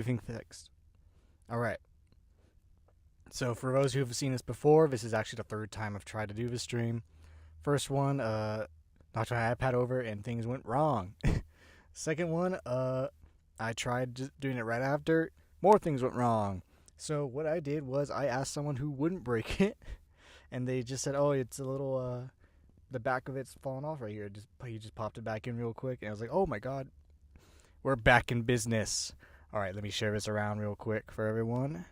Everything fixed. Alright. So for those who have seen this before, this is actually the third time I've tried to do this stream. First one, knocked my iPad over and things went wrong. Second one, I tried doing it right after, more things went wrong. So what I did was I asked someone who wouldn't break it, and they just said, "Oh, it's a little, the back of it's falling off right here." He just popped it back in real quick, and I was like, "Oh my god, we're back in business." All right, let me share this around real quick for everyone.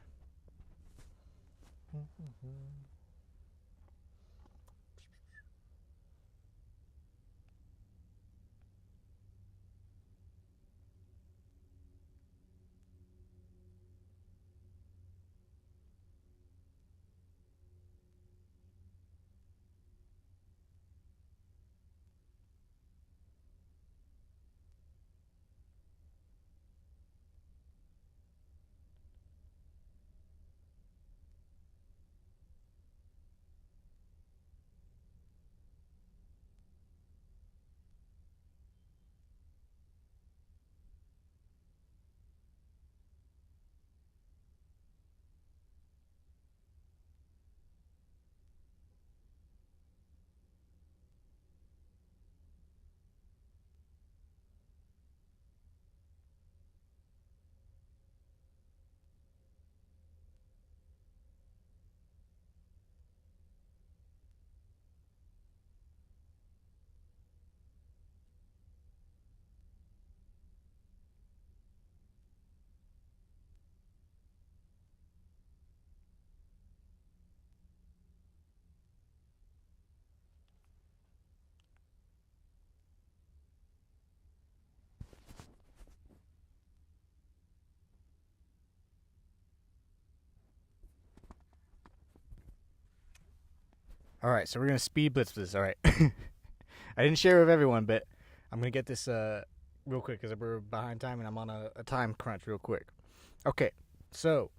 All right, so we're gonna speed blitz this. All right, I didn't share with everyone, but I'm gonna get this real quick because we're behind time and I'm on a time crunch real quick. Okay, so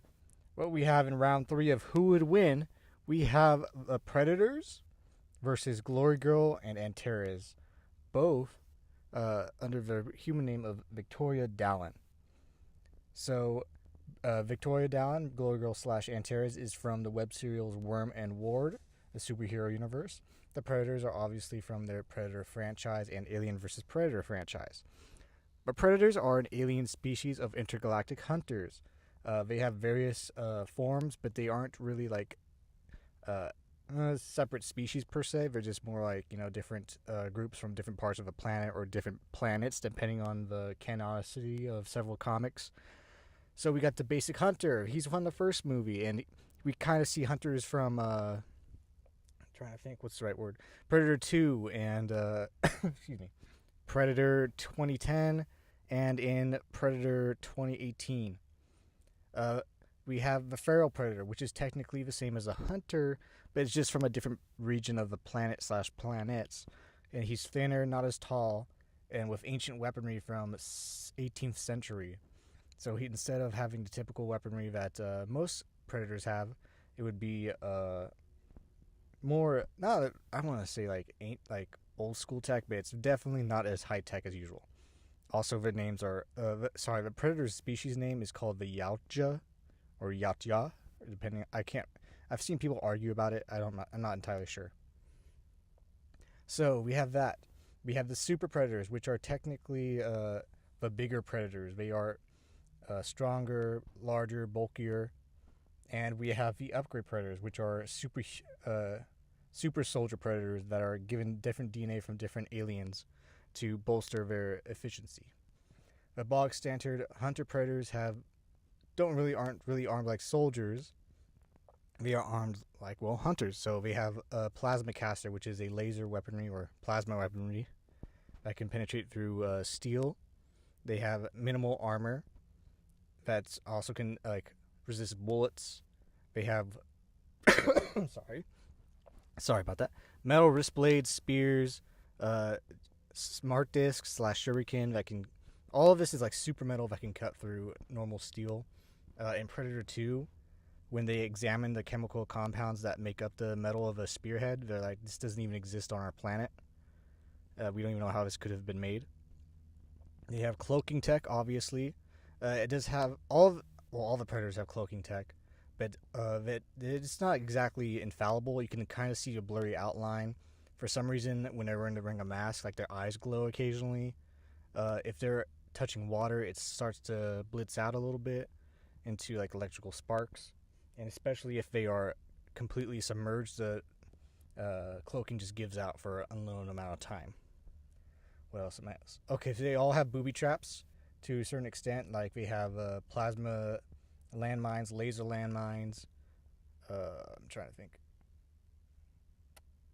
what we have in round 3 of who would win, we have the Predators versus Glorygirl and Antares, both under the human name of Victoria Dallon. So Victoria Dallon, Glorygirl / Antares, is from the web serials Worm and Ward, the superhero universe. The Predators are obviously from their Predator franchise and Alien vs. Predator franchise. But Predators are an alien species of intergalactic hunters. They have various forms, but they aren't really like separate species per se. They're just more like, different groups from different parts of the planet or different planets, depending on the canonicity of several comics. So we got the basic hunter. He's from the first movie, and we kind of see hunters from trying to think what's the right word. Predator 2 and excuse me, Predator 2010 and in Predator 2018. We have the feral predator, which is technically the same as a hunter, but it's just from a different region of the planet / planets. And he's thinner, not as tall, and with ancient weaponry from 18th century. So instead of having the typical weaponry that most predators have, it would be more, not, I want to say ain't like old school tech, but it's definitely not as high tech as usual. Also, the names are, the predator's species name is called the Yautja, or Yautja, depending, I've seen people argue about it, I'm not entirely sure. So, we have that. We have the super predators, which are technically the bigger predators. They are stronger, larger, bulkier. And we have the upgrade predators, which are super soldier predators that are given different DNA from different aliens to bolster their efficiency. The bog standard hunter predators aren't really armed like soldiers. They are armed like, hunters. So they have a plasma caster, which is a laser weaponry or plasma weaponry that can penetrate through steel. They have minimal armor that also can resist bullets. They have sorry about that. Metal wrist blades, spears, smart discs / shuriken that can. All of this is like super metal that can cut through normal steel. In Predator 2, when they examine the chemical compounds that make up the metal of a spearhead, they're like, this doesn't even exist on our planet. We don't even know how this could have been made. They have cloaking tech, obviously. It does have all the predators have cloaking tech, but it's not exactly infallible. You can kind of see a blurry outline. For some reason, when they're wearing a mask, like their eyes glow occasionally. If they're touching water, it starts to blitz out a little bit into like electrical sparks, and especially if they are completely submerged, the cloaking just gives out for an unknown amount of time. What else? Okay, so they all have booby traps to a certain extent. Like they have plasma landmines, laser landmines. I'm trying to think.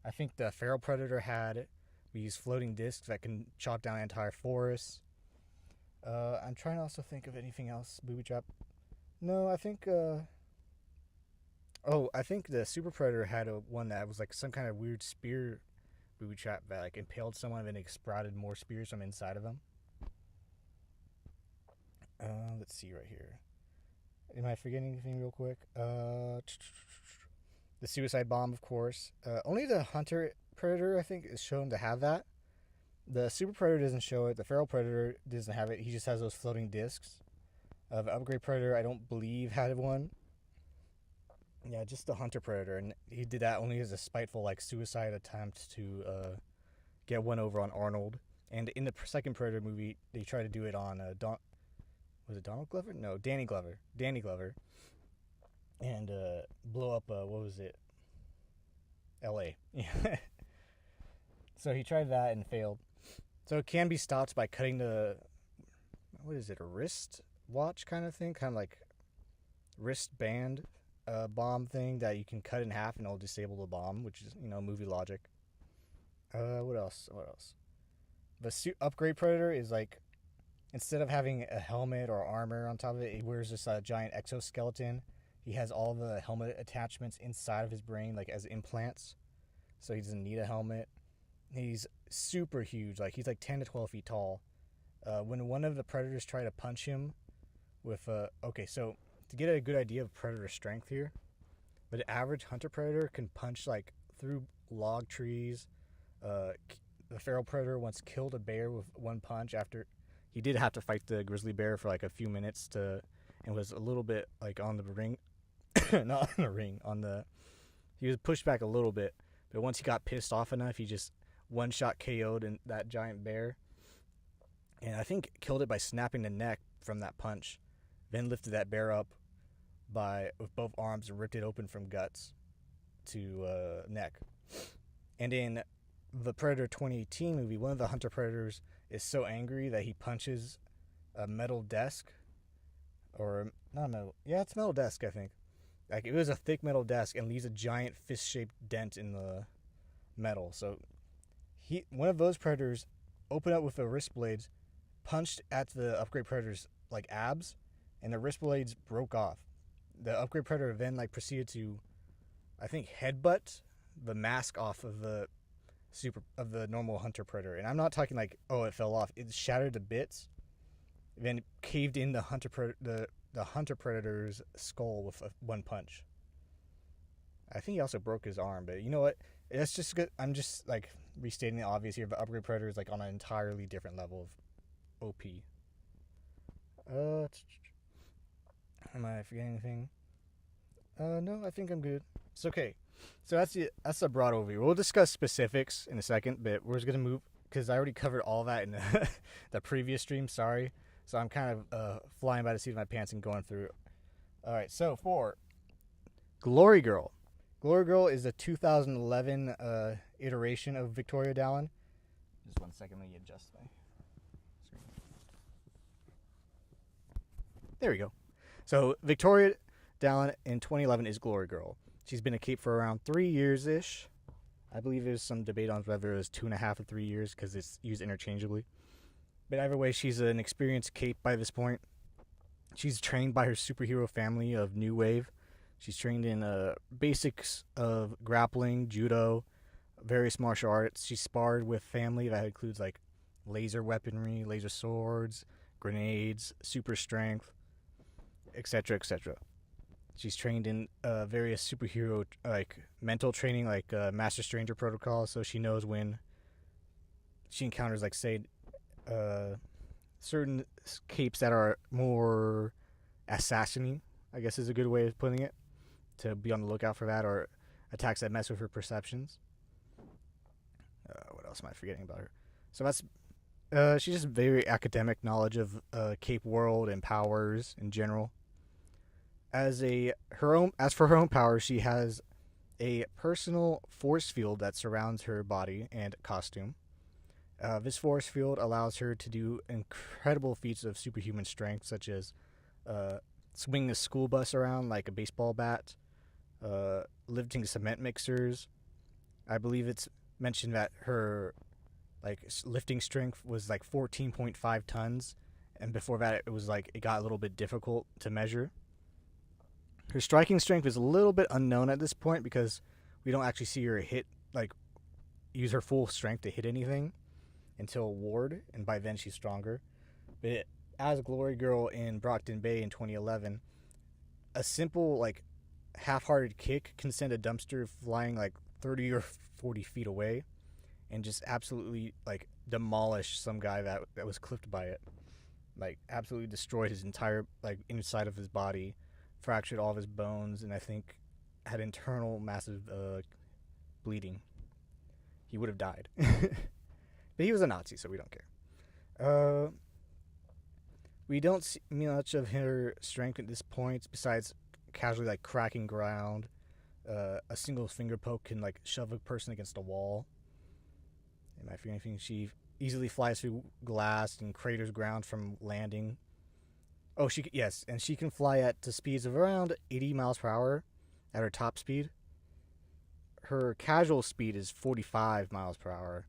I think the feral predator had these floating discs that can chop down entire forests. I'm trying to also think of anything else. Booby trap. No, I think. I think the super predator had one that was like some kind of weird spear booby trap that like impaled someone and it sprouted more spears from inside of them. Let's see right here. Am I forgetting anything real quick? The suicide bomb, of course. Only the hunter predator, I think, is shown to have that. The super predator doesn't show it. The feral predator doesn't have it. He just has those floating discs. The upgrade predator, I don't believe, had one. Yeah, just the hunter predator, and he did that only as a spiteful, like, suicide attempt to get one over on Arnold. And in the second Predator movie, they tried to do it on was it Donald Glover? No, Danny Glover. And blow up, what was it? L.A. Yeah. So he tried that and failed. So it can be stopped by cutting a wrist watch kind of thing? Kind of like wristband bomb thing that you can cut in half and it'll disable the bomb, which is, movie logic. What else? The upgrade Predator is like, instead of having a helmet or armor on top of it, he wears this giant exoskeleton. He has all the helmet attachments inside of his brain, like as implants. So he doesn't need a helmet. He's super huge. Like, he's like 10 to 12 feet tall. When one of the predators try to punch him with so to get a good idea of predator strength here, the average hunter predator can punch like through log trees. The feral predator once killed a bear with one punch. After he did have to fight the grizzly bear for like a few minutes and was a little bit like on the ring, not on the ring, he was pushed back a little bit, but once he got pissed off enough, he just one shot KO'd that giant bear, and I think killed it by snapping the neck from that punch. Then lifted that bear up with both arms and ripped it open from guts to neck. And in the Predator 2018 movie, one of the hunter predators is so angry that he punches a metal desk, or not metal. Yeah, it's metal desk, I think. Like, it was a thick metal desk and leaves a giant fist-shaped dent in the metal. So one of those predators opened up with the wrist blades, punched at the upgrade predator's like abs, and the wrist blades broke off. The upgrade predator then proceeded to, I think, headbutt the mask off of the normal hunter predator. And I'm not talking like, it fell off. It shattered to bits, then caved in the hunter predator's skull with one punch. I think he also broke his arm, but you know what? That's just good. I'm just like restating the obvious here. The upgrade predator is like on an entirely different level of OP. Am I forgetting anything? No, I think I'm good. It's okay. So that's a broad overview. We'll discuss specifics in a second, but we're just gonna move because I already covered all that in the previous stream. Sorry, so I'm kind of flying by the seat of my pants and going through. All right, so for Glorygirl. Glorygirl is a 2011 iteration of Victoria Dallon. Just 1 second, let me adjust my screen. There we go. So Victoria Dallon in 2011 is Glorygirl. She's been a cape for around 3 years-ish. I believe there's some debate on whether it was 2.5 or 3 years because it's used interchangeably. But either way, she's an experienced cape by this point. She's trained by her superhero family of New Wave. She's trained in basics of grappling, judo, various martial arts. She's sparred with family that includes like laser weaponry, laser swords, grenades, super strength, etc., etc. She's trained in various superhero mental training, like Master Stranger protocol, so she knows when she encounters certain capes that are more assassiny, I guess is a good way of putting it, to be on the lookout for that, or attacks that mess with her perceptions. What else am I forgetting about her? So that's she just very academic knowledge of cape world and powers in general. As for her own powers, she has a personal force field that surrounds her body and costume. This force field allows her to do incredible feats of superhuman strength, such as swing a school bus around like a baseball bat, lifting cement mixers. I believe it's mentioned that her lifting strength was 14.5 tons, and before that it got a little bit difficult to measure. Her striking strength is a little bit unknown at this point because we don't actually see her use her full strength to hit anything until Ward, and by then she's stronger. But as Glorygirl in Brockton Bay in 2011, a simple half-hearted kick can send a dumpster flying 30 or 40 feet away, and just absolutely demolish some guy that was clipped by it. Absolutely destroyed his entire inside of his body, fractured all of his bones, and I think had internal massive bleeding. He would have died. But he was a Nazi, so we don't care. We don't see much of her strength at this point, besides casually cracking ground. A single finger poke can shove a person against a wall. Am I forgetting anything? She easily flies through glass and craters ground from landing. Oh, and she can fly to speeds of around 80 miles per hour at her top speed. Her casual speed is 45 miles per hour,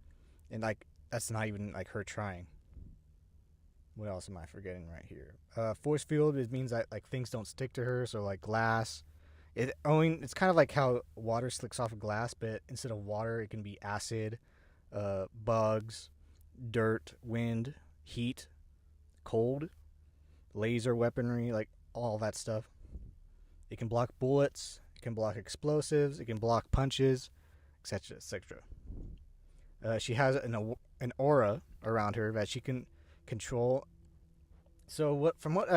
and that's not even her trying. What else am I forgetting right here? Force field, it means that things don't stick to her, so glass. It's kind of like how water slicks off of glass, but instead of water, it can be acid, bugs, dirt, wind, heat, cold, laser weaponry, all that stuff. It can block bullets, it can block explosives, it can block punches, etc., etc. She has an aura around her that she can control. So from what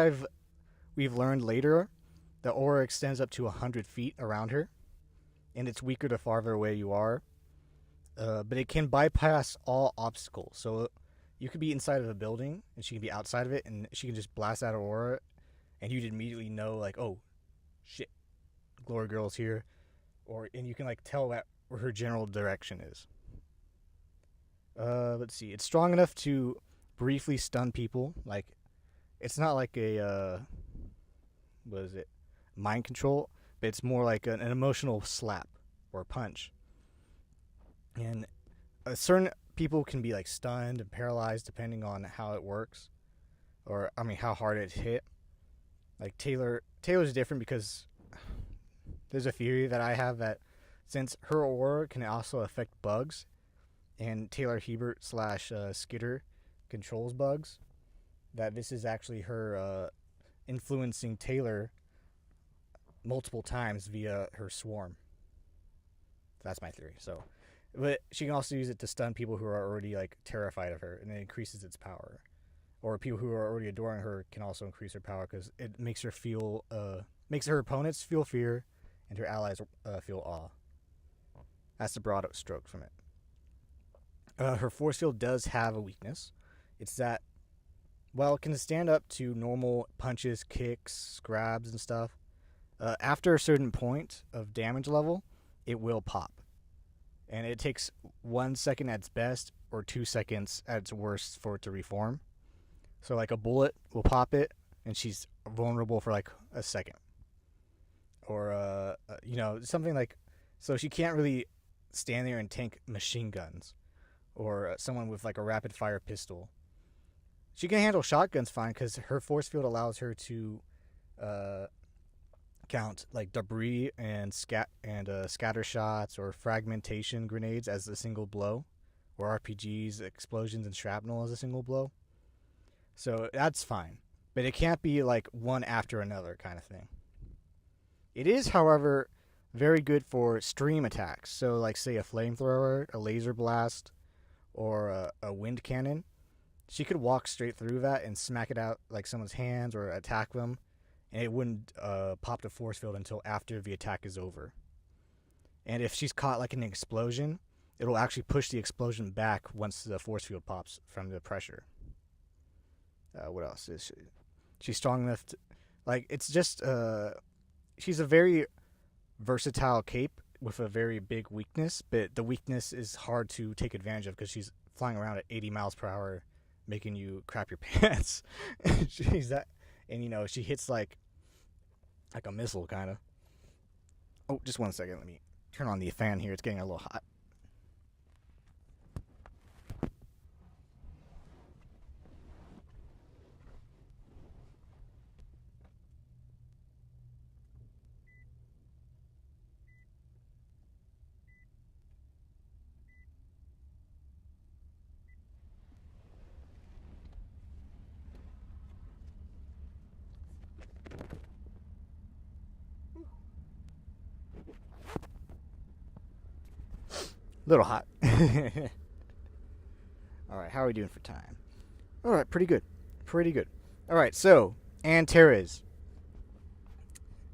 we've learned later, the aura extends up to 100 feet around her, and it's weaker the farther away you are. But it can bypass all obstacles. So you could be inside of a building, and she can be outside of it, and she can just blast out her aura, and you'd immediately know, oh, shit, Glorygirl's here. And you can, tell where her general direction is. Let's see. It's strong enough to briefly stun people. It's not like a, mind control, but it's more like an emotional slap or punch. And certain people can be stunned and paralyzed depending on how it works, or how hard it hit. Taylor's different because there's a theory that I have that since her aura can also affect bugs, and Taylor Hebert / Skitter controls bugs, that this is actually her influencing Taylor multiple times via her swarm. That's my theory. So, but she can also use it to stun people who are already terrified of her, and it increases its power. Or people who are already adoring her can also increase her power because it makes her makes her opponents feel fear, and her allies feel awe. That's the broad stroke from it. Her force field does have a weakness. It's that while it can stand up to normal punches, kicks, grabs, and stuff, after a certain point of damage level, it will pop. And it takes 1 second at its best or 2 seconds at its worst for it to reform. So a bullet will pop it, and she's vulnerable for a second. Or, something so she can't really stand there and tank machine guns. Or someone with a rapid fire pistol. She can handle shotguns fine because her force field allows her to count debris and scatter shots or fragmentation grenades as a single blow, or RPGs, explosions, and shrapnel as a single blow. So that's fine, but it can't be one after another kind of thing. It is, however, very good for stream attacks. So say a flamethrower, a laser blast, or a wind cannon. she could walk straight through that and smack it out like someone's hands or attack them, and it wouldn't pop the force field until after the attack is over. And if she's caught like in an explosion, it'll actually push the explosion back once the force field pops from the pressure. What else is she? She's strong enough to, like, it's just, she's a very versatile cape with a very big weakness, but the weakness is hard to take advantage of because she's flying around at 80 miles per hour, making you crap your pants. She's that, and you know, she hits like a missile, kind of. Oh, just one second. Let me turn on the fan here. It's getting a little hot. Little hot. Alright, how are we doing for time? Alright, pretty good. Pretty good. Alright, so, Antares.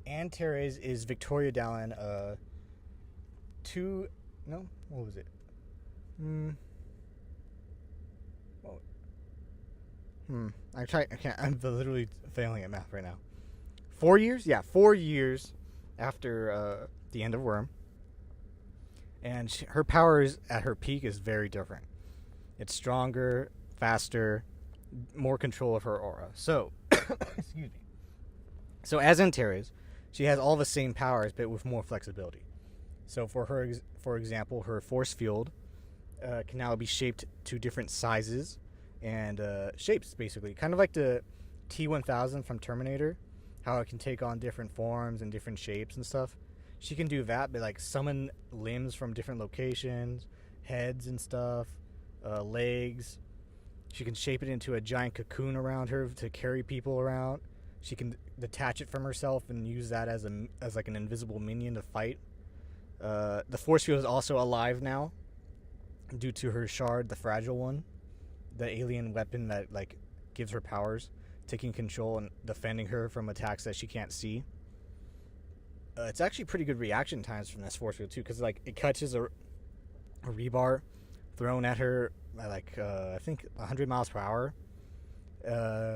Antares is Victoria Dallon, what was it? I'm literally failing at math right now. 4 years? Yeah, 4 years after the end of Worm. And her powers at her peak is very different. It's stronger, faster, more control of her aura. So, excuse me. So as Antares, she has all the same powers, but with more flexibility. So for example, her force field can now be shaped to different sizes and shapes, basically. Kind of like the T-1000 from Terminator, how it can take on different forms and different shapes and stuff. She can do that, but like summon limbs from different locations, heads and stuff, legs. She can shape it into a giant cocoon around her to carry people around. She can detach it from herself and use that as like an invisible minion to fight. The force field is also alive now, due to her shard, the fragile one, the alien weapon that like gives her powers, taking control and defending her from attacks that she can't see. It's actually pretty good reaction times from this force field too, because like it catches a rebar thrown at her at like I think 100 miles per hour.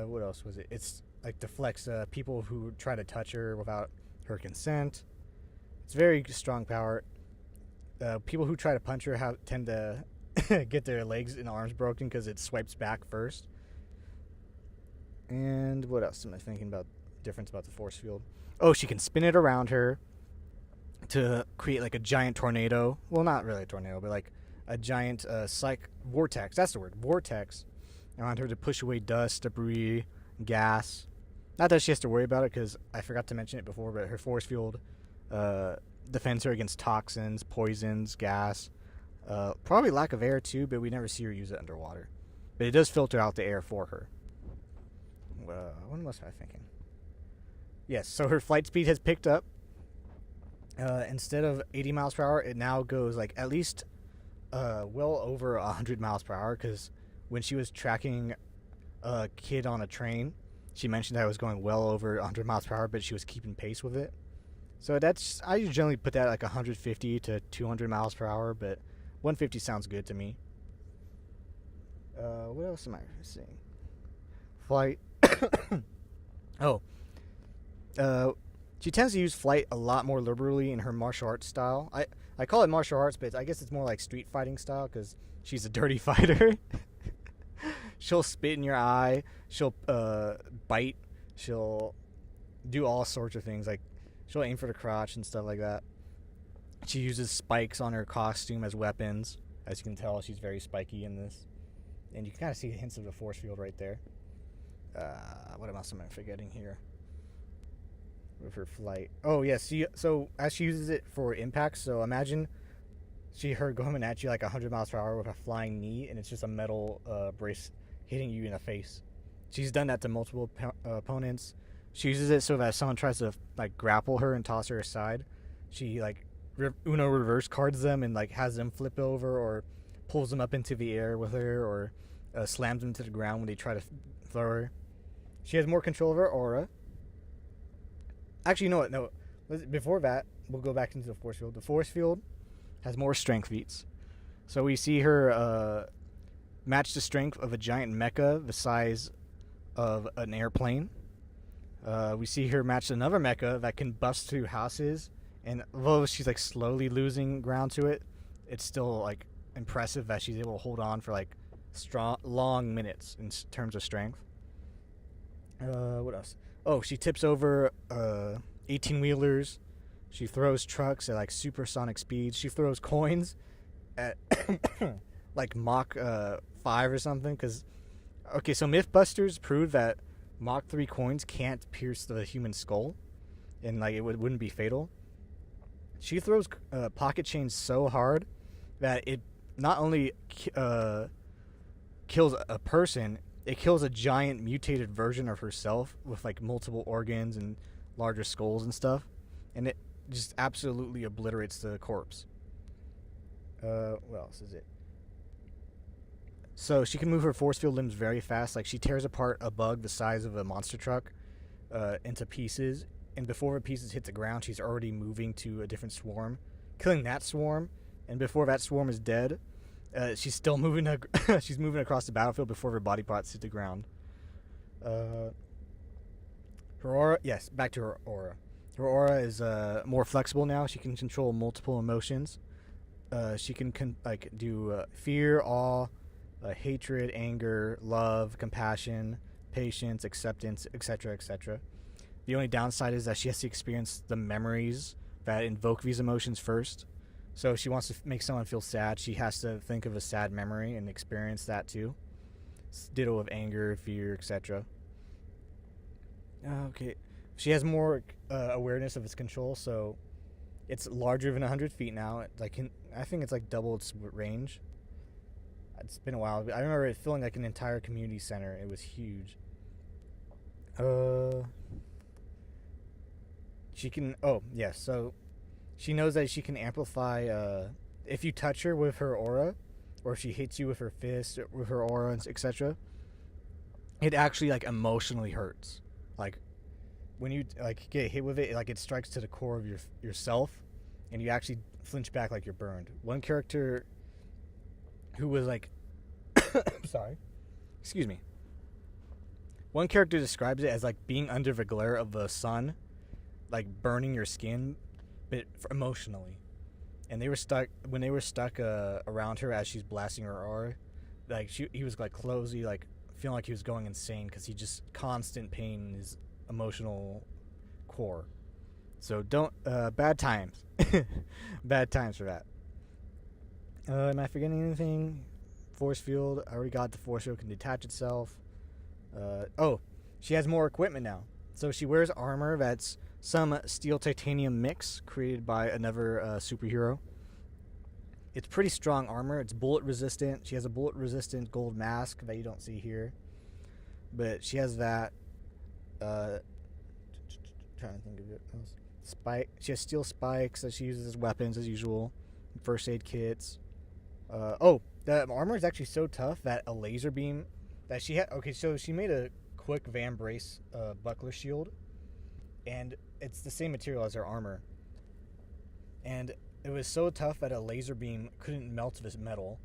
What else was it? It's like deflects people who try to touch her without her consent. It's very strong power. People who try to punch her tend to get their legs and arms broken because it swipes back first. And what else am I thinking about? Difference about the force field. Oh, she can spin it around her to create like a giant tornado. Well, not really a tornado, but like a giant vortex. That's the word, vortex, around her to push away dust, debris, gas. Not that she has to worry about it, because I forgot to mention it before, but her force field defends her against toxins, poisons, gas. Probably lack of air too, but we never see her use it underwater. But it does filter out the air for her. What was I thinking? Yes, so her flight speed has picked up. Instead of 80 miles per hour, it now goes like at least well over 100 miles per hour, because when she was tracking a kid on a train, she mentioned that it was going well over 100 miles per hour, but she was keeping pace with it. So I generally put that at like 150 to 200 miles per hour, but 150 sounds good to me. What else am I saying? Flight. She tends to use flight a lot more liberally in her martial arts style. I call it martial arts, but I guess it's more like street fighting style, because she's a dirty fighter. She'll spit in your eye. She'll bite. She'll do all sorts of things. Like, she'll aim for the crotch and stuff like that. She uses spikes on her costume as weapons. As you can tell, she's very spiky in this. And you can kind of see hints of the force field right there. What else am I forgetting here? With her flight. Oh, yes. So as she uses it for impacts, so imagine her going at you like 100 miles per hour with a flying knee, and it's just a metal brace hitting you in the face. She's done that to multiple opponents. She uses it so that if someone tries to like grapple her and toss her aside, she like Uno reverse cards them and like has them flip over, or pulls them up into the air with her, or slams them to the ground when they try to throw her. She has more control of her aura. Actually, you know what? No. Before that, we'll go back into the force field. The force field has more strength feats. So we see her match the strength of a giant mecha the size of an airplane. We see her match another mecha that can bust through houses. And although she's like slowly losing ground to it, it's still like impressive that she's able to hold on for like long minutes in terms of strength. What else? Oh, she tips over 18-wheelers. She throws trucks at like supersonic speeds. She throws coins at like Mach 5 or something. Okay, so Mythbusters proved that Mach 3 coins can't pierce the human skull, and like it wouldn't be fatal. She throws pocket chains so hard that it not only kills a person, it kills a giant mutated version of herself with like multiple organs and larger skulls and stuff, and it just absolutely obliterates the corpse. What else is it? So she can move her force field limbs very fast. Like she tears apart a bug the size of a monster truck into pieces, and before the pieces hit the ground, she's already moving to a different swarm, killing that swarm. And before that swarm is dead, she's still moving. She's moving across the battlefield before her body parts hit the ground. Her aura, yes, back to her aura. Her aura is more flexible now. She can control multiple emotions. She can do fear, awe, hatred, anger, love, compassion, patience, acceptance, etc., etc. The only downside is that she has to experience the memories that invoke these emotions first. So if she wants to make someone feel sad, she has to think of a sad memory and experience that too. Ditto of anger, fear, etc. Okay. She has more awareness of its control, so it's larger than 100 feet now. I think it's like double its range. It's been a while. I remember it feeling like an entire community center. It was huge. She can... Oh, yes. So she knows that she can amplify... if you touch her with her aura, or if she hits you with her fist, with her aura, etc., it actually, like, emotionally hurts. Like, when you, like, get hit with it, like, it strikes to the core of yourself, and you actually flinch back like you're burned. One character who was, like... Sorry. Excuse me. One character describes it as, like, being under the glare of the sun, like, burning your skin, but emotionally. And when they were stuck around her as she's blasting her aura, like, he was, like, closely, like, feeling like he was going insane because he just constant pain in his emotional core. So don't, bad times. Bad times for that. Am I forgetting anything? Force field, I already got the force field can detach itself. Oh, she has more equipment now. So she wears armor that's some steel titanium mix created by another superhero. It's pretty strong armor. It's bullet resistant. She has a bullet resistant gold mask that you don't see here. But she has that. Trying to think of it. She has steel spikes that she uses as weapons as usual. First aid kits. The armor is actually so tough that a laser beam that she had. Okay, so she made a quick Van Brace buckler shield, and it's the same material as her armor. And it was so tough that a laser beam couldn't melt this metal,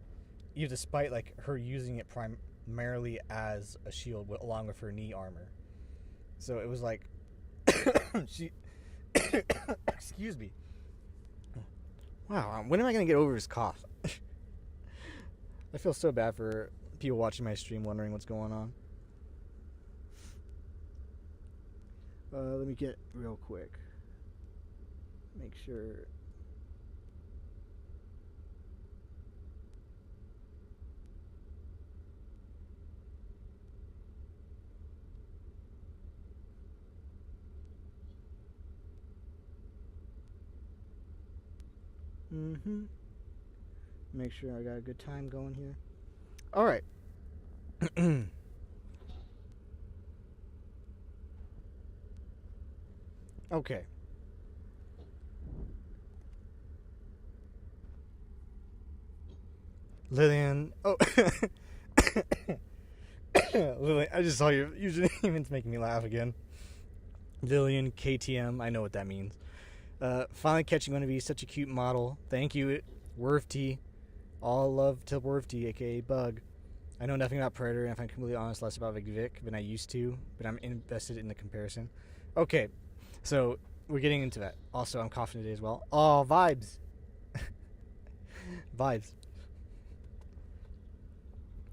even despite like her using it primarily as a shield along with her knee armor. So it was like she. Excuse me. Wow, when am I gonna get over this cough? I feel so bad for people watching my stream wondering what's going on. Let me get real quick. Make sure. Make sure I got a good time going here. All right. Okay. Lillian. Oh. Lillian, I just saw your username. It's making me laugh again. Lillian KTM. I know what that means. Finally catching one of you. Such a cute model. Thank you, Worfty. All love to Worfty, aka Bug. I know nothing about Predator, and if I'm completely honest, less about Vic than I used to, but I'm invested in the comparison. Okay, so we're getting into that. Also, I'm coughing today as well. Oh, vibes. Vibes.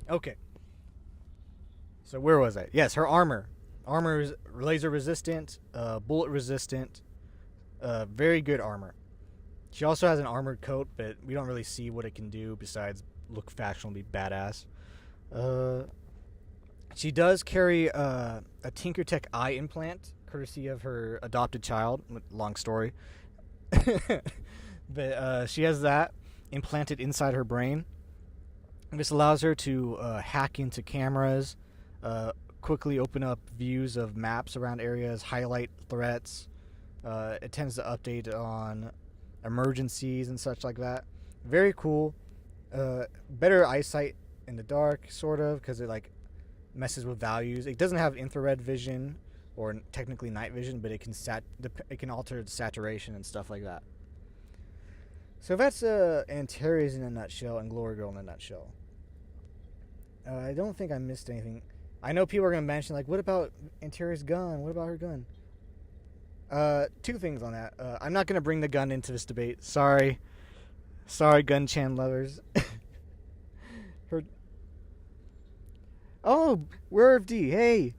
Okay. So where was I? Yes, her armor. Armor is laser resistant, bullet resistant, very good armor. She also has an armored coat, but we don't really see what it can do besides look fashionably badass. She does carry a TinkerTech eye implant, courtesy of her adopted child. Long story. But she has that implanted inside her brain. This allows her to hack into cameras, quickly open up views of maps around areas, highlight threats. It tends to update on emergencies and such like that. Very cool. Better eyesight in the dark, sort of, because it like messes with values. It doesn't have infrared vision or technically night vision, but it can alter the saturation and stuff like that. So that's Antares in a nutshell and Glorygirl in a nutshell. I don't think I missed anything. I know people are going to mention, like, what about Antares' gun? What about her gun? Two things on that. I'm not going to bring the gun into this debate. Sorry, Gun Chan lovers. Oh, Werv-D, hey!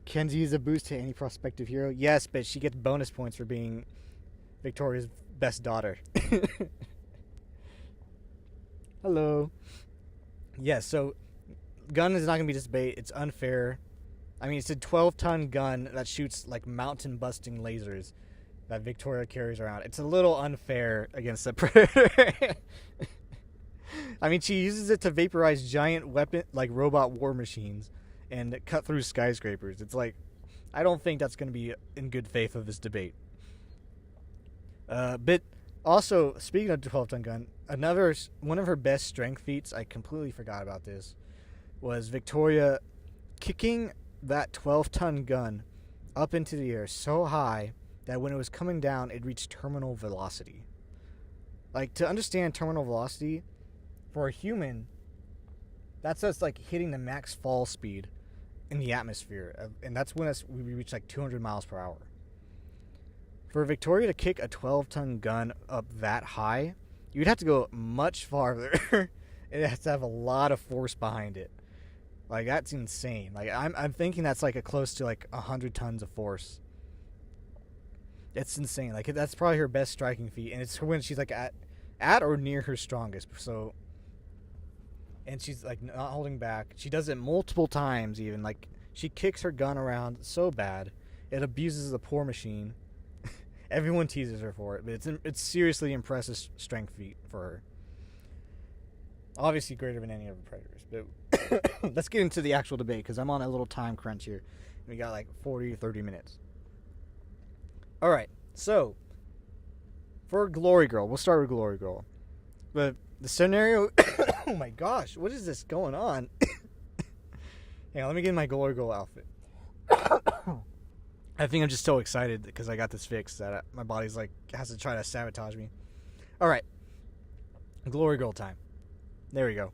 Kenzie is a boost to any prospective hero. Yes, but she gets bonus points for being Victoria's best daughter. Hello. Yes, so gun is not going to be this debate. It's unfair. I mean, it's a 12-ton gun that shoots like mountain-busting lasers that Victoria carries around. It's a little unfair against the Predator. I mean, she uses it to vaporize giant weapon, like robot war machines, and cut through skyscrapers. It's like, I don't think that's going to be in good faith of this debate. But also, speaking of 12-ton gun, one of her best strength feats, I completely forgot about this, was Victoria kicking that 12-ton gun up into the air so high that when it was coming down, it reached terminal velocity. Like, to understand terminal velocity, for a human, that's us like hitting the max fall speed in the atmosphere, and that's when we reach like 200 miles per hour. For Victoria to kick a 12-ton gun up that high, you'd have to go much farther. It has to have a lot of force behind it. Like, that's insane. Like, I'm thinking that's like a close to like 100 tons of force. It's insane. Like, that's probably her best striking feat, and it's when she's like at or near her strongest. So, and she's like not holding back. She does it multiple times. Even like she kicks her gun around so bad, it abuses the poor machine. Everyone teases her for it, but it's seriously impressive strength feat for her. Obviously greater than any of the Predators. But let's get into the actual debate, because I'm on a little time crunch here. We got like 40 or 30 minutes. Alright, so for Glorygirl, we'll start with Glorygirl. The scenario... Oh my gosh, what is this going on? Yeah, let me get in my Glorygirl outfit. I think I'm just so excited because I got this fixed that my body's like has to try to sabotage me. Alright, Glorygirl time. There we go.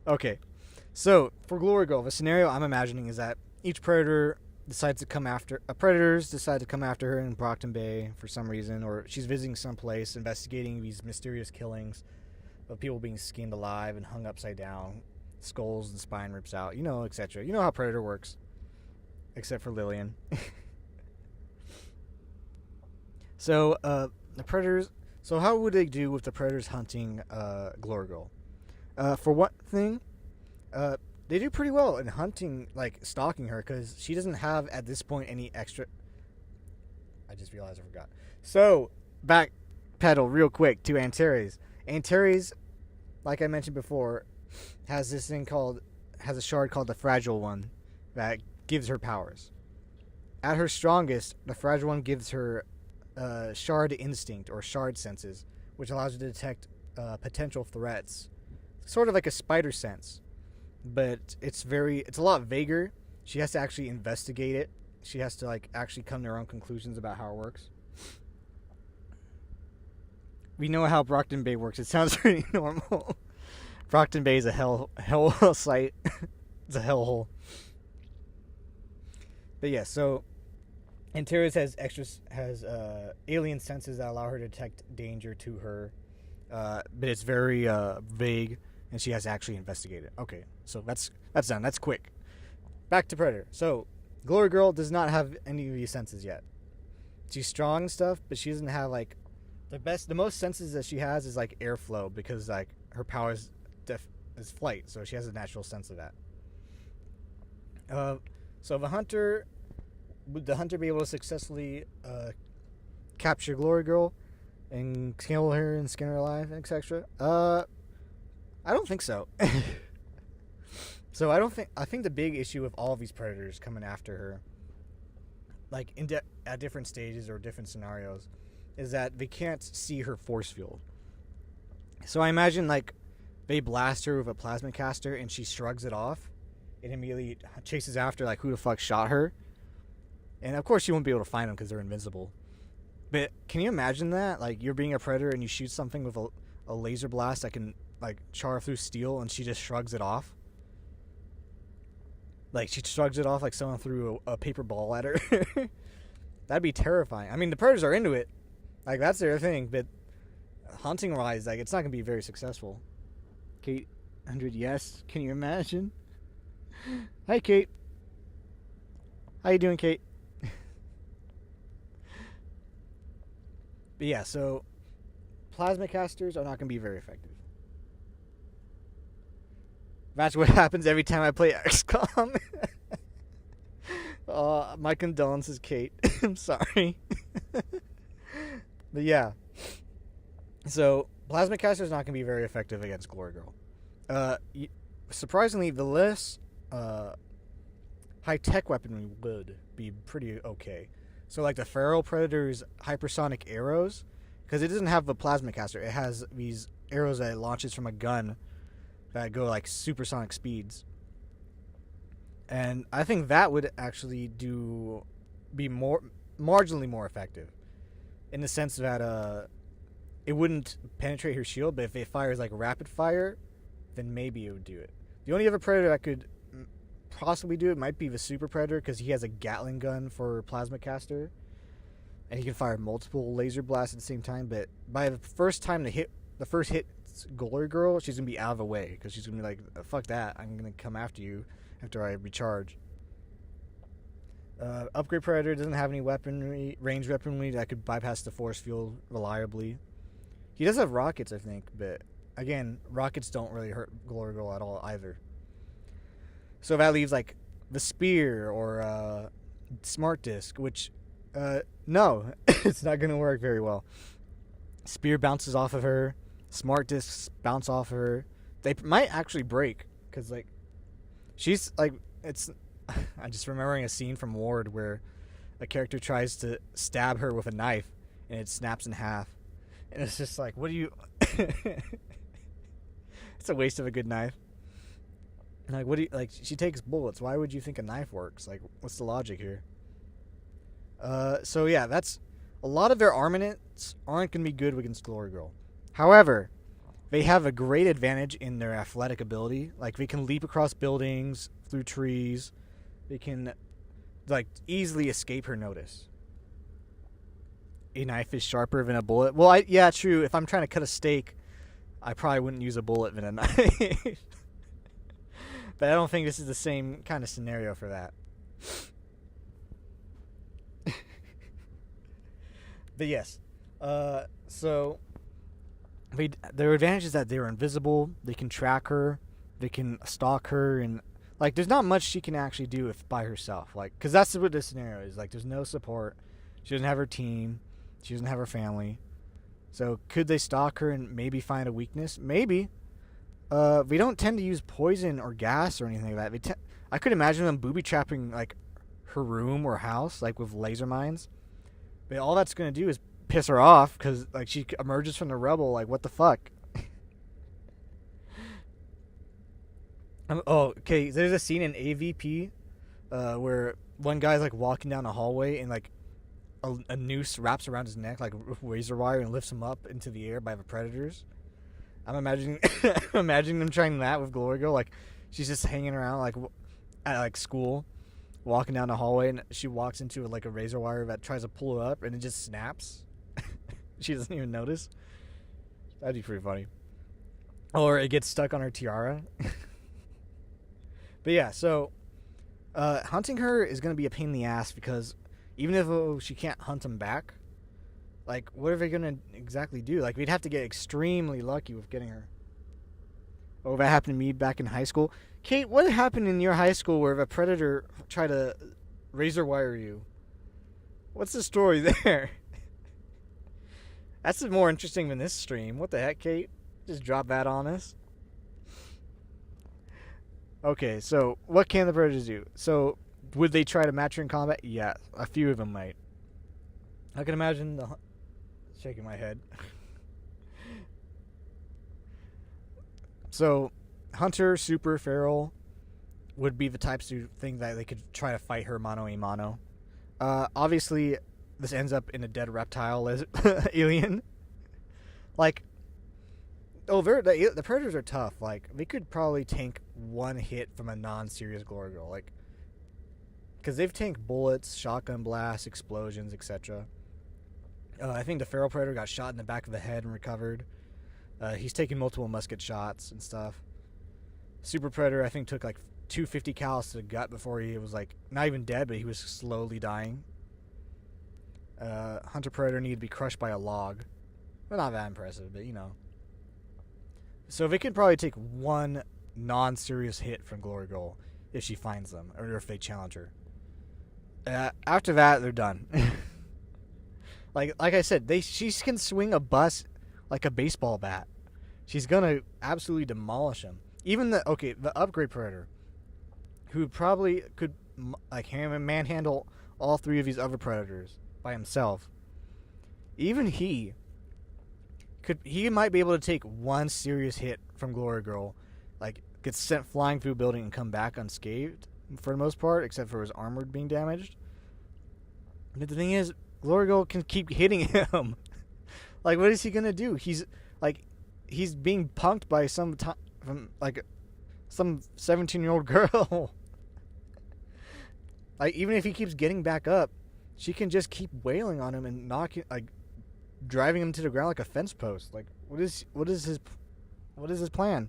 Okay, so for Glorygirl, the scenario I'm imagining is that each predators decide to come after her in Brockton Bay for some reason, or she's visiting some place investigating these mysterious killings of people being skinned alive and hung upside down, skulls and spine rips out, etc. You know how Predator works, except for Lillian. So the Predators. So how would they do with the Predators hunting Glorygirl? For one thing, they do pretty well in hunting, like stalking her, because she doesn't have at this point any extra. I just realized I forgot. So back pedal real quick to Antares. Antares, like I mentioned before, has a shard called the Fragile One that gives her powers. At her strongest, the Fragile One gives her shard instinct or shard senses, which allows her to detect potential threats, sort of like a spider sense. but it's a lot vaguer. She has to actually investigate it. She has to like actually come to her own conclusions about how it works. We know how Brockton Bay works. It sounds pretty normal. Brockton Bay is a hell site. It's a hellhole. But yeah, so Antares has alien senses that allow her to detect danger to her, but it's very vague, and she has to actually investigate it. Okay, so that's done. That's quick. Back to Predator. So Glorygirl does not have any of these senses yet. She's strong and stuff, but she doesn't have like the most senses that she has is like airflow, because like her power is flight, so she has a natural sense of that. So the hunter would the hunter be able to successfully capture Glorygirl and kill her and skin her alive, etc.? I don't think so. So I think the big issue with all of these predators coming after her, like at different stages or different scenarios, is that they can't see her force field. So I imagine like they blast her with a plasma caster and she shrugs it off and immediately chases after like who the fuck shot her. And of course she won't be able to find them because they're invincible. But can you imagine that? Like you're being a predator and you shoot something with a laser blast that can like char through steel and she just shrugs it off. Like she shrugs it off like someone threw a paper ball at her. That'd be terrifying. I mean the predators are into it. Like that's their thing, but hunting wise, like it's not gonna be very successful. Kate 100, yes. Can you imagine? Hi Kate. How you doing, Kate? But yeah, so plasma casters are not gonna be very effective. That's what happens every time I play XCOM. My condolences, Kate. I'm sorry. But yeah. So, plasma caster is not going to be very effective against Glorygirl. Surprisingly, the less high-tech weaponry would be pretty okay. So, like the Feral Predator's hypersonic arrows, because it doesn't have the plasma caster. It has these arrows that it launches from a gun that go like supersonic speeds. And I think that would actually be marginally more effective. In the sense that it wouldn't penetrate her shield, but if it fires like rapid fire, then maybe it would do it. The only other predator that could possibly do it might be the Super Predator, because he has a Gatling gun for plasma caster, and he can fire multiple laser blasts at the same time. But by the first hit Glorygirl, she's gonna be out of the way, because she's gonna be like, "Fuck that! I'm gonna come after you after I recharge." Upgrade Predator doesn't have any range weaponry that could bypass the force field reliably. He does have rockets, I think, but again, rockets don't really hurt Glorygirl at all either. So that leaves like the spear or smart disc, which no, it's not going to work very well. Spear bounces off of her. Smart discs bounce off of her. They might actually break, because like she's like it's. I'm just remembering a scene from Ward where a character tries to stab her with a knife and it snaps in half. And it's just like, what do you... It's a waste of a good knife. Like, what do you... Like, she takes bullets. Why would you think a knife works? Like, what's the logic here? So yeah, that's... A lot of their armaments aren't going to be good against Glorygirl. However, they have a great advantage in their athletic ability. Like, they can leap across buildings, through trees... They can, like, easily escape her notice. A knife is sharper than a bullet. Well, yeah, true. If I'm trying to cut a steak, I probably wouldn't use a bullet than a knife. But I don't think this is the same kind of scenario for that. But yes. So, their advantage is that they're invisible. They can track her. They can stalk her, and... Like, there's not much she can actually do by herself. Like, because that's what this scenario is. Like, there's no support. She doesn't have her team. She doesn't have her family. So, could they stalk her and maybe find a weakness? Maybe. We don't tend to use poison or gas or anything like that. I could imagine them booby-trapping, like, her room or house, like, with laser mines. But all that's going to do is piss her off, because, like, she emerges from the rubble, like, what the fuck? Oh, okay. There's a scene in AVP where one guy's like walking down a hallway and like a noose wraps around his neck like razor wire and lifts him up into the air by the predators. I'm imagining imagining them trying that with Glorygirl. Like she's just hanging around like at like school, walking down the hallway, and she walks into like a razor wire that tries to pull her up, and it just snaps. She doesn't even notice. That'd be pretty funny. Or it gets stuck on her tiara. But yeah, so hunting her is going to be a pain in the ass because even if she can't hunt him back, like, what are they going to exactly do? Like, we'd have to get extremely lucky with getting her. Oh, that happened to me back in high school. Kate, what happened in your high school where the predator tried to razor wire you? What's the story there? That's more interesting than this stream. What the heck, Kate? Just drop that on us. Okay, so what can the predators do? So, would they try to match her in combat? Yeah, a few of them might. I can imagine shaking my head. So, Hunter, Super, Feral would be the types of thing that they could try to fight her mano a mano. Obviously, this ends up in a dead reptile alien. Like, the predators are tough. Like, they could probably tank one hit from a non-serious Glorygirl. Like, because they've tanked bullets, shotgun blasts, explosions, etc. I think the feral predator got shot in the back of the head and recovered. He's taken multiple musket shots and stuff. Super predator, I think, took like 250 cals to the gut before he was like not even dead, but he was slowly dying. Hunter predator needed to be crushed by a log. Well, not that impressive, but you know. So they could probably take one non-serious hit from Glorygirl if she finds them, or if they challenge her. After that, they're done. like I said, she can swing a bus like a baseball bat. She's gonna absolutely demolish him. Even the upgrade predator, who probably could like manhandle all three of these other predators by himself. Even he might be able to take one serious hit from Glorygirl, like get sent flying through a building and come back unscathed for the most part, except for his armor being damaged. But the thing is, Glorygirl can keep hitting him. Like, what is he gonna do? He's being punked by some 17-year-old girl. Like, even if he keeps getting back up, she can just keep wailing on him and driving him to the ground like a fence post. Like, what is his plan?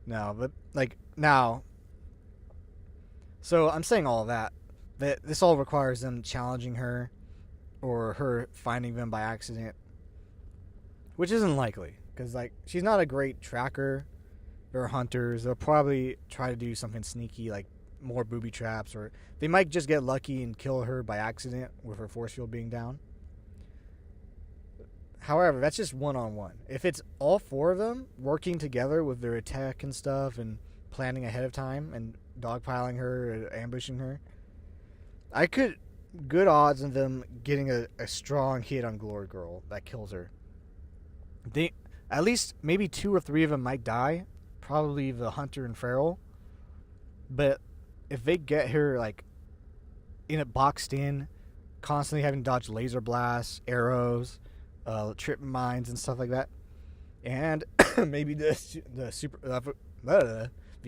No, but now. So I'm saying all of that this all requires them challenging her, or her finding them by accident, which isn't likely because she's not a great tracker. They're hunters. They'll probably try to do something sneaky, like more booby traps, or they might just get lucky and kill her by accident with her force field being down. However, that's just one-on-one. If it's all four of them working together with their attack and stuff and planning ahead of time and dogpiling her or ambushing her, good odds of them getting a strong hit on Glorygirl that kills her. At least maybe 2 or 3 of them might die, probably the Hunter and Feral. But if they get her in a boxed in, constantly having to dodge laser blasts, arrows, trip mines and stuff like that, and maybe the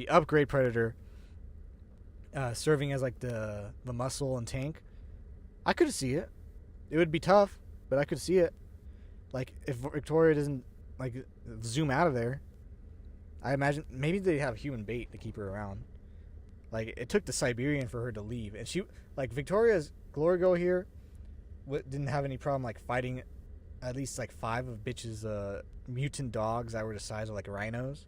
upgrade predator serving as the muscle and tank, I could see it. It would be tough, but I could see it. If Victoria doesn't zoom out of there, I imagine maybe they have human bait to keep her around. It took the Siberian for her to leave, and she Victoria's Glorygirl here didn't have any problem fighting at least 5 of bitch's mutant dogs that were the size of rhinos.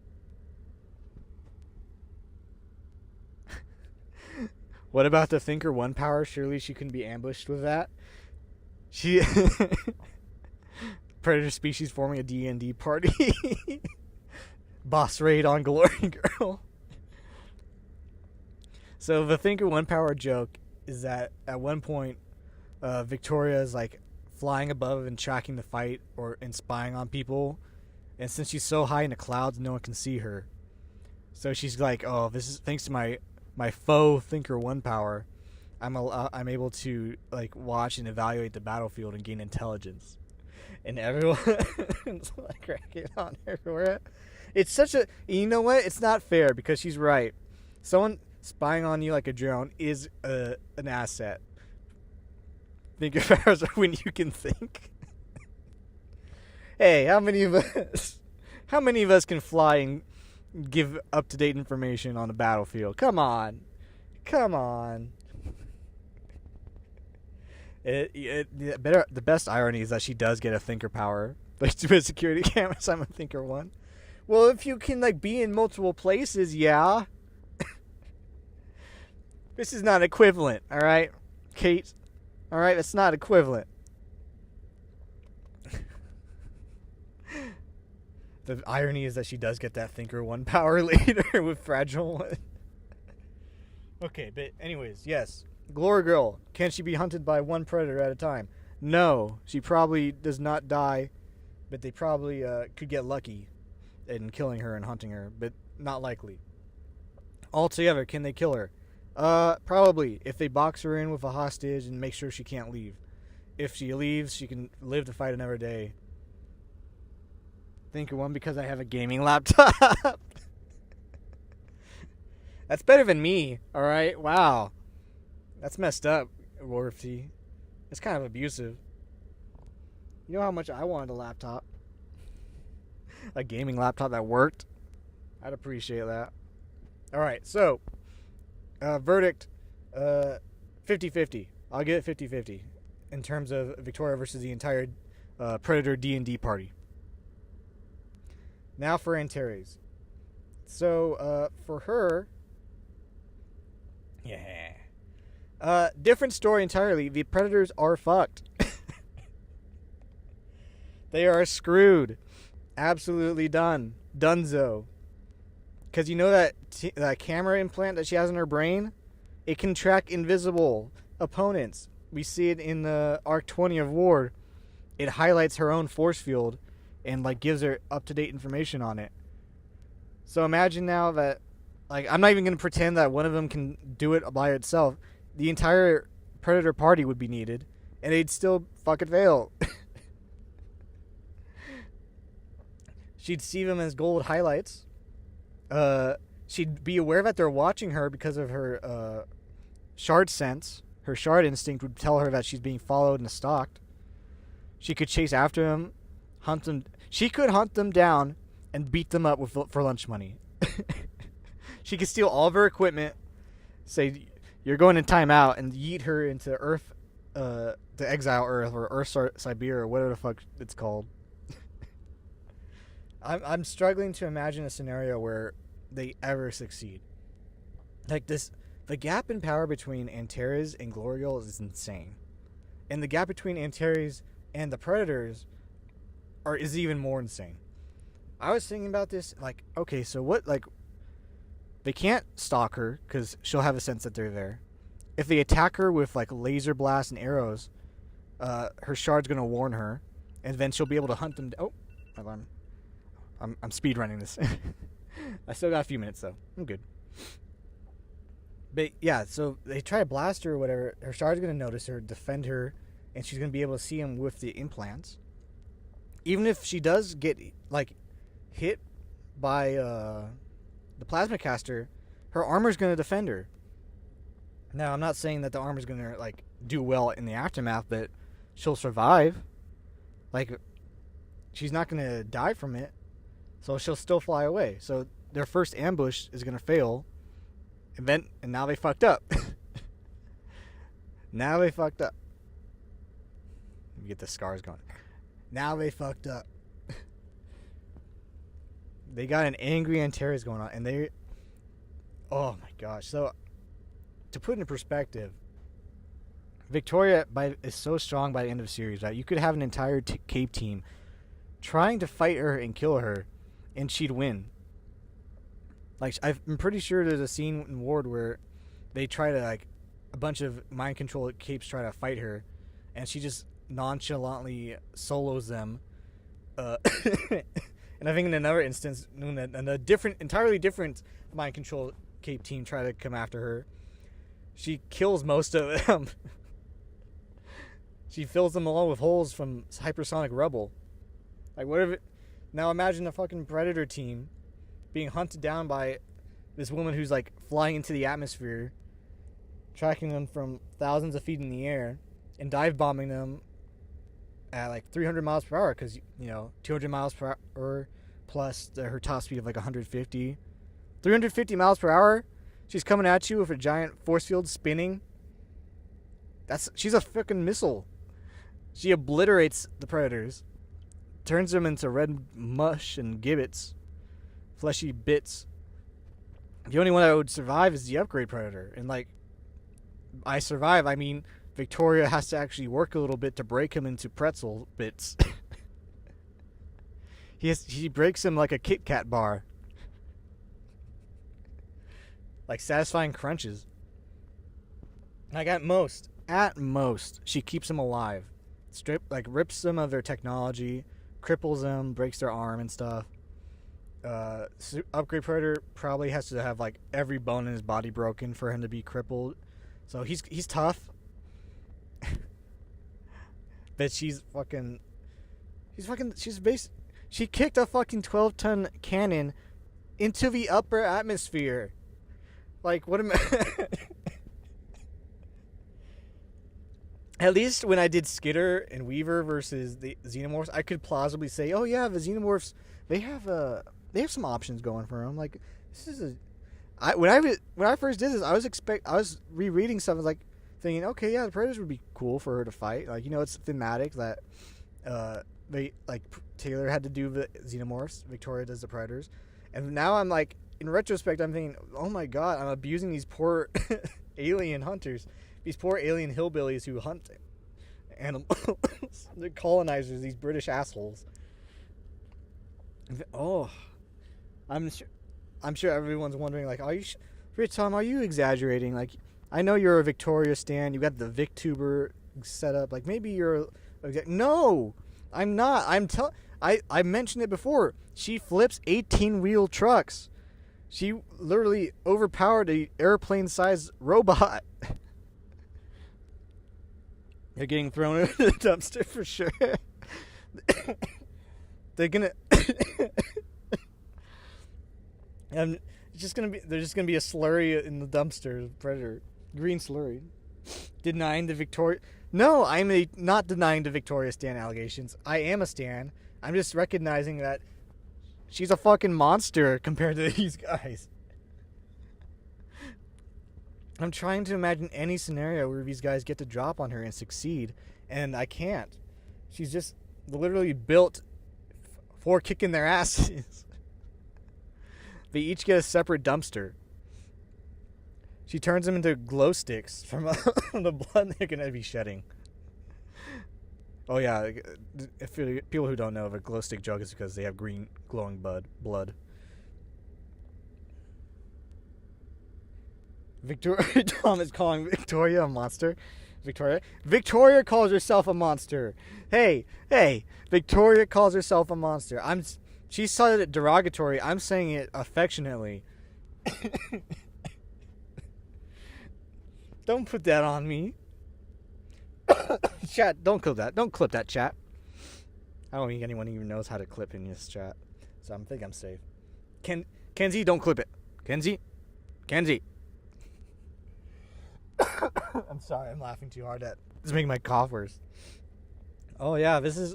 What about the Thinker 1 power? Surely she couldn't be ambushed with that. She predator species forming a D&D party. Boss raid on Glorygirl. So the Thinker 1 power joke is that at one point Victoria is flying above and tracking the fight and spying on people, and since she's so high in the clouds no one can see her. So she's like, oh, this is thanks to my faux Thinker 1 power. I'm able to like watch and evaluate the battlefield and gain intelligence. And everyone's like cracking on everywhere. It's such a, you know what? It's not fair because she's right. Someone spying on you like a drone is an asset. Think of powers when you can think. Hey, how many of us can fly and give up-to-date information on the battlefield? Come on. The best irony is that she does get a thinker power. Like, to put security cameras, I'm a thinker 1. Well, if you can, like, be in multiple places, yeah. This is not equivalent, alright? Kate? Alright, that's not equivalent. The irony is that she does get that Thinker 1 power later with Fragile 1. Okay, but anyways, yes. Glorygirl, can she be hunted by one predator at a time? No, she probably does not die, but they probably could get lucky in killing her and hunting her, but not likely. Altogether, can they kill her? Probably, if they box her in with a hostage and make sure she can't leave. If she leaves, she can live to fight another day. Thinker 1 because I have a gaming laptop. That's better than me, alright? Wow. That's messed up, Worthy. It's kind of abusive. You know how much I wanted a laptop? A gaming laptop that worked? I'd appreciate that. Alright, so, verdict, 50-50. I'll give it 50-50 in terms of Victoria versus the entire Predator D&D party. Now for Antares. So, for her... Yeah. Different story entirely. The Predators are fucked. They are screwed. Absolutely done. Dunzo. Because you know that camera implant that she has in her brain? It can track invisible opponents. We see it in the Arc 20 of Ward. It highlights her own force field and like gives her up-to-date information on it. So imagine now that, like, I'm not even going to pretend that one of them can do it by itself. The entire Predator party would be needed, and they'd still fucking fail. She'd see them as gold highlights. She'd be aware that they're watching her because of her shard sense. Her shard instinct would tell her that she's being followed and stalked. She could chase after them, hunt them. She could hunt them down and beat them up for lunch money. She could steal all of her equipment, say, you're going in timeout, and yeet her into Earth, the Exile Earth, or Earth Siberia, or whatever the fuck it's called. I'm struggling to imagine a scenario where they ever succeed. Like this, the gap in power between Antares and Glorygirl is insane. And the gap between Antares and the Predators is even more insane. I was thinking about this, like, okay, so what, like, they can't stalk her because she'll have a sense that they're there. If they attack her with, like, laser blasts and arrows, her shard's going to warn her, and then she'll be able to hunt them. Oh, alarm. I'm speed running this. I still got a few minutes, though. I'm good. But, yeah, so they try to blast her or whatever. Her shard's going to notice her, defend her, and she's going to be able to see him with the implants. Even if she does get, like, hit by the plasma caster, her armor's going to defend her. Now, I'm not saying that the armor's going to, like, do well in the aftermath, but she'll survive. Like, she's not going to die from it, so she'll still fly away. So their first ambush is going to fail, and now they fucked up. Now they fucked up. Let me get the scars going. Now they fucked up. They got an angry Antares going on, and they... Oh my gosh. So, to put in perspective, Victoria is so strong by the end of the series that you could have an entire Cape team trying to fight her and kill her, and she'd win. Like, I'm pretty sure there's a scene in Ward where they try to, like, a bunch of mind-controlled Capes try to fight her, and she just nonchalantly solos them, and And I think in another instance, when entirely different mind control Cape team try to come after her, she kills most of them. She fills them all with holes from hypersonic rubble. Like, whatever. Now imagine the fucking Predator team being hunted down by this woman who's like flying into the atmosphere, tracking them from thousands of feet in the air, and dive bombing them at like 300 miles per hour, because, 200 miles per hour plus her top speed of like 150. 350 miles per hour, she's coming at you with a giant force field spinning. She's a fucking missile. She obliterates the Predators, turns them into red mush and gibbets, fleshy bits. The only one that would survive is the upgrade Predator. And like, I survive, I mean Victoria has to actually work a little bit to break him into pretzel bits. He breaks him like a Kit Kat bar. Like satisfying crunches. Like at most, she keeps him alive. Rips them of their technology, cripples them, breaks their arm and stuff. Upgrade Predator probably has to have like every bone in his body broken for him to be crippled. So he's tough. But she kicked a fucking 12-ton cannon into the upper atmosphere. Like, what am I... At least when I did Skitter and Weaver versus the Xenomorphs, I could plausibly say, oh yeah, the Xenomorphs, they have some options going for them. Like, this is when I first did this, I was rereading stuff, I was like thinking, okay, yeah, the Predators would be cool for her to fight. Like, it's thematic that Taylor had to do the Xenomorphs, Victoria does the Predators. And now I'm like, in retrospect, I'm thinking, oh my god, I'm abusing these poor alien hunters. These poor alien hillbillies who hunt animals. They're colonizers, these British assholes. Oh, I'm sure everyone's wondering, like, Tom, are you exaggerating? Like, I know you're a Victoria stan. You got the VicTuber set up. Like, maybe you're no, I'm not. I mentioned it before. She flips 18-wheel trucks. She literally overpowered a airplane-sized robot. They're getting thrown into the dumpster for sure. They're just gonna be a slurry in the dumpster, Predator, green slurry, denying the Victoria. No, I'm not denying the Victoria stan allegations. I am a stan. I'm just recognizing that she's a fucking monster compared to these guys. I'm trying to imagine any scenario where these guys get to drop on her and succeed, and I can't. She's just literally built for kicking their asses. They each get a separate dumpster. She turns them into glow sticks from the blood they're going to be shedding. Oh yeah, if people who don't know, the glow stick joke is because they have green glowing blood. Tom is calling Victoria a monster. Victoria calls herself a monster. Hey, Victoria calls herself a monster. She said it derogatory. I'm saying it affectionately. Don't put that on me. Chat, don't clip that. Don't clip that, chat. I don't think anyone even knows how to clip in this chat, so I think I'm safe. Kenzie, don't clip it. Kenzie. I'm sorry, I'm laughing too hard at this. Is making my cough worse. Oh yeah, this is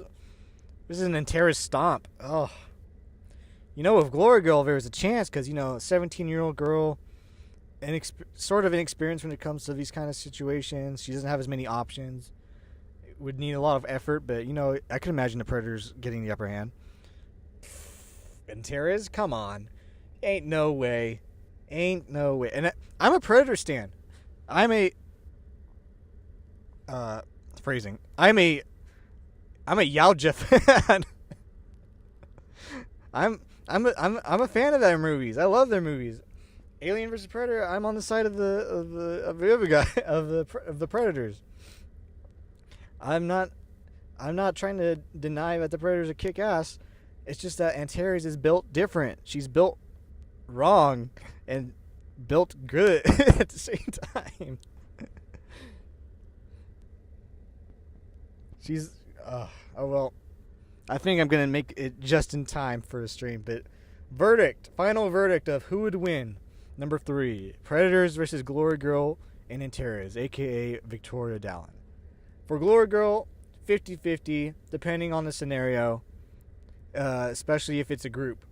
an Antares stomp. Oh, with Glorygirl there's a chance because a 17-year-old girl, sort of inexperienced when it comes to these kind of situations. She doesn't have as many options. It would need a lot of effort, but I could imagine the Predators getting the upper hand. Antares, come on, ain't no way. And I'm a Predator stan. I'm a Yautja fan. I'm a fan of their movies. I love their movies. Alien vs Predator. I'm on the side of the other guy of the Predators. I'm not trying to deny that the Predators are kick ass, It's just that Antares is built different. She's built wrong and built good at the same time. She's oh well. I think I'm gonna make it just in time for the stream. But final verdict of who would win. Number 3, Predators versus Glorygirl and Antares, aka Victoria Dallon. For Glorygirl, 50-50, depending on the scenario, especially if it's a group.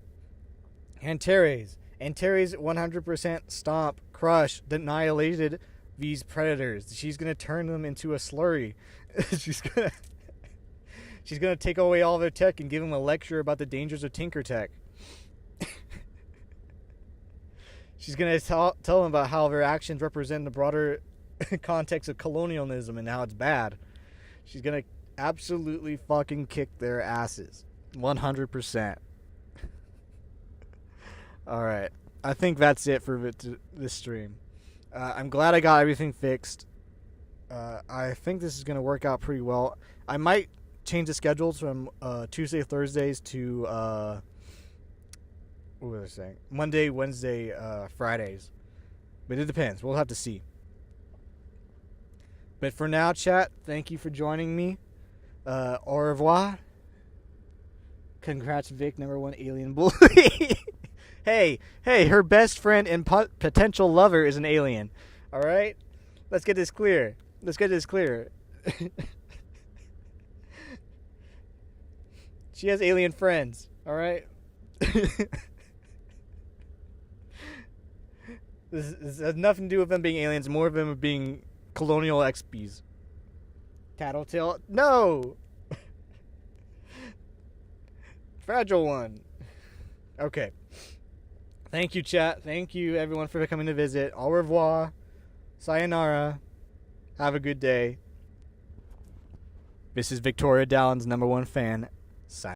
Antares 100% stomp, crush, annihilated these predators. She's gonna turn them into a slurry. She's gonna take away all their tech and give them a lecture about the dangers of Tinker Tech. She's gonna tell them about how their actions represent the broader context of colonialism and how it's bad. She's gonna absolutely fucking kick their asses, 100%. All right, I think that's it for this stream. I'm glad I got everything fixed. I think this is gonna work out pretty well. I might change the schedules from Tuesday, Thursdays to what was I saying? Monday, Wednesday, Fridays. But it depends. We'll have to see. But for now, chat, thank you for joining me. Au revoir. Congrats, Vic, #1 alien bully. Hey, her best friend and potential lover is an alien. All right? Let's get this clear. She has alien friends. All right? This has nothing to do with them being aliens, more of them being colonial XPs. Tattletale? No! Fragile one. Okay. Thank you, chat. Thank you, everyone, for coming to visit. Au revoir. Sayonara. Have a good day. This is Victoria Dallon's #1 fan. Sign.